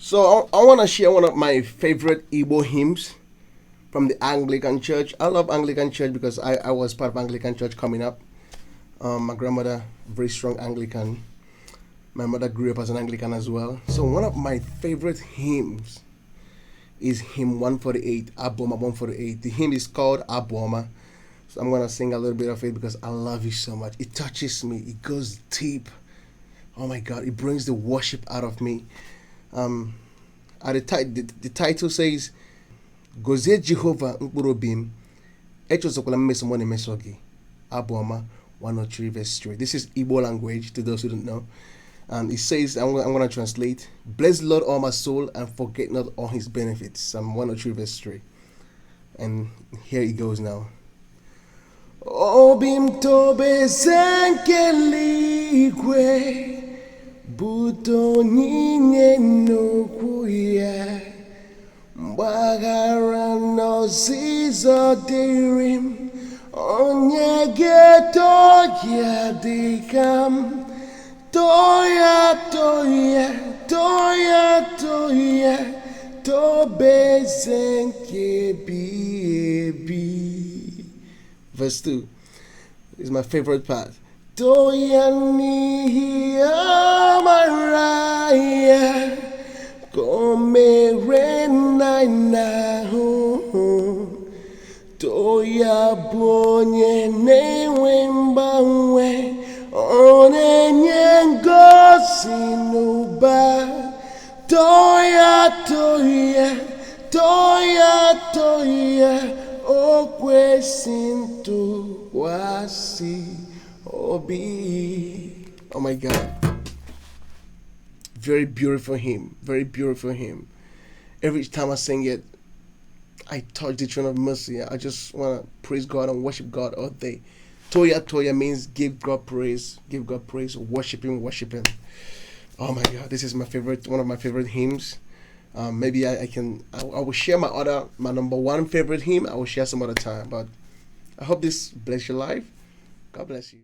So I want to share one of my favorite Igbo hymns from the Anglican Church. I love Anglican Church because I was part of Anglican Church coming up. My grandmother, very strong Anglican. My mother grew up as an Anglican as well. So one of my favorite hymns is hymn 148, Abuoma 148. The hymn is called Abuoma. So I'm going to sing a little bit of it because I love it so much. It touches me. It goes deep. Oh my God, it brings the worship out of me. The title says, Gozie Jehovah mkpurobim, echozokwala mmeso mo na-emeso gị. Abuoma 103 verse 3. This is Igbo language to those who don't know. And it says, I'm going to translate, Bless the Lord all my soul and forget not all his benefits. Psalm 103 verse 3. And here it goes now. Obim tobe senkeligwe buto nyinye n'okwu ya mgbaghara n'ọzịzọ dịrị m onye ga-eto ya dịka m toya tobe senkebi. Verse 2 is my favorite part. Toya nihi amaraya komere nainahu toya bonye newe mbanwe onenye ngosi n'ụba toya o kwesị ntụkwasị obi. Oh my God. Very beautiful hymn. Very beautiful hymn. Every time I sing it, I touch the throne of mercy. I just want to praise God and worship God all day. Toya means give God praise. Give God praise. Worship Him. Oh my God. This is my favorite, one of my favorite hymns. Maybe I will share my number one favorite hymn. I will share some other time. But I hope this bless your life. God bless you.